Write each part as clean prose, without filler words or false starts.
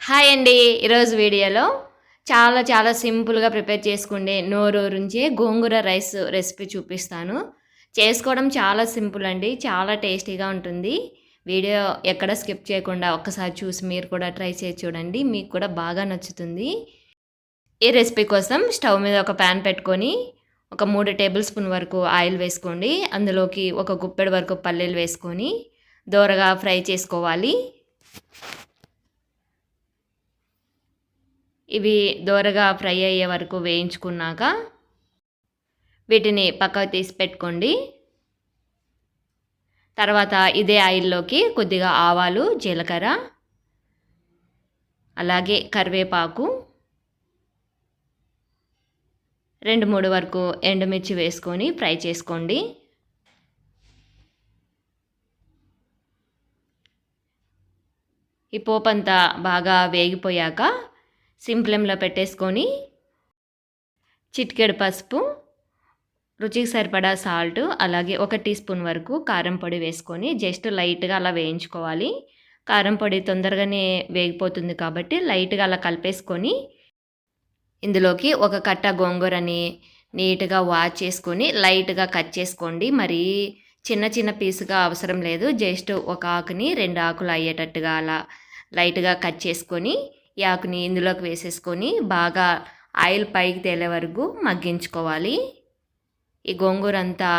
Hi అండి. ఈరోజు వీడియోలో చాలా సింపుల్గా ప్రిపేర్ చేసుకునే నోరూరించే గోంగూర రైస్ రెసిపీ చూపిస్తాను. చేసుకోవడం చాలా సింపుల్ అండి. చాలా టేస్టీగా ఉంటుంది. వీడియో ఎక్కడ స్కిప్ చేయకుండా ఒక్కసారి చూసి మీరు కూడా ట్రై చేసి చూడండి. మీకు కూడా బాగా నచ్చుతుంది. ఈ రెసిపీ కోసం స్టవ్ మీద ఒక ప్యాన్ పెట్టుకొని ఒక 3 టేబుల్ స్పూన్ వరకు ఆయిల్ వేసుకోండి. అందులోకి ఒక గుప్పెడు వరకు పల్లీలు వేసుకొని దోరగా ఫ్రై చేసుకోవాలి. ఇవి దోరగా ఫ్రై అయ్యే వరకు వేయించుకున్నాక వీటిని పక్కకు తీసి పెట్టుకోండి. తర్వాత ఇదే ఆయిల్లోకి కొద్దిగా ఆవాలు, జీలకర్ర, అలాగే కరివేపాకు, 2-3 వరకు ఎండుమిర్చి వేసుకొని ఫ్రై చేసుకోండి. ఈ పోపంతా బాగా వేగిపోయాక సిమ్ ఫ్లేమ్లో పెట్టేసుకొని చిటికెడు పసుపు, రుచికి సరిపడా సాల్ట్, అలాగే 1 టీ స్పూన్ వరకు కారం పొడి వేసుకొని జస్ట్ లైట్గా అలా వేయించుకోవాలి. కారం పొడి తొందరగానే వేగిపోతుంది కాబట్టి లైట్గా అలా కలిపేసుకొని ఇందులోకి ఒక కట్ట గోంగూరని నీట్గా వాష్ చేసుకొని లైట్గా కట్ చేసుకోండి. మరి చిన్న పీసుగా అవసరం లేదు. జస్ట్ ఒక ఆకుని 2 ఆకులు అయ్యేటట్టుగా అలా లైట్గా కట్ చేసుకొని ఈ ఆకుని ఇందులోకి వేసేసుకొని బాగా ఆయిల్ పైకి తేలే వరకు మగ్గించుకోవాలి. ఈ గోంగూర అంతా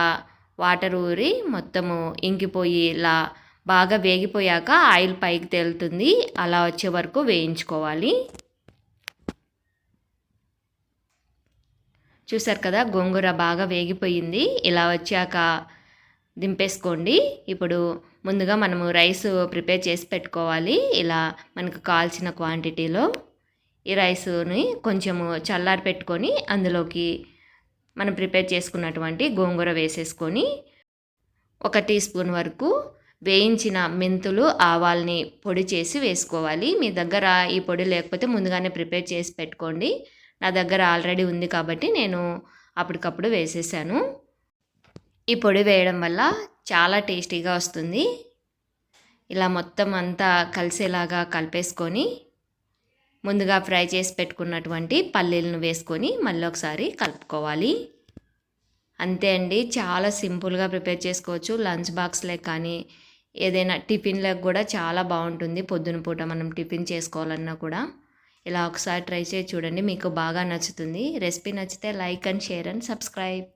వాటర్ ఊరి మొత్తము ఇంకిపోయి ఇలా బాగా వేగిపోయాక ఆయిల్ పైకి తేలుతుంది. అలా వచ్చే వరకు వేయించుకోవాలి. చూసారు కదా, గోంగూర బాగా వేగిపోయింది. ఇలా వచ్చాక దింపేసుకోండి. ఇప్పుడు ముందుగా మనము రైస్ ప్రిపేర్ చేసి పెట్టుకోవాలి. ఇలా మనకు కావాల్సిన క్వాంటిటీలో ఈ రైస్ని కొంచెము చల్లారి పెట్టుకొని అందులోకి మనం ప్రిపేర్ చేసుకున్నటువంటి గోంగూర వేసేసుకొని 1 టీ స్పూన్ వరకు వేయించిన మెంతులు, ఆవాల్ని పొడి చేసి వేసుకోవాలి. మీ దగ్గర ఈ పొడి లేకపోతే ముందుగానే ప్రిపేర్ చేసి పెట్టుకోండి. నా దగ్గర ఆల్రెడీ ఉంది కాబట్టి నేను అప్పటికప్పుడు వేసేసాను. ఈ పొడి వేయడం వల్ల చాలా టేస్టీగా వస్తుంది. ఇలా మొత్తం అంతా కలిసేలాగా కలిపేసుకొని ముందుగా ఫ్రై చేసి పెట్టుకున్నటువంటి పల్లీలను వేసుకొని మళ్ళీ ఒకసారి కలుపుకోవాలి. అంతే అండి, చాలా సింపుల్గా ప్రిపేర్ చేసుకోవచ్చు. లంచ్ బాక్స్లే కానీ ఏదైనా టిఫిన్లకు కూడా చాలా బాగుంటుంది. పొద్దున పూట మనం టిఫిన్ చేసుకోవాలన్నా కూడా ఇలా ఒకసారి ట్రై చేసి చూడండి. మీకు బాగా నచ్చుతుంది. రెసిపీ నచ్చితే like and share and subscribe.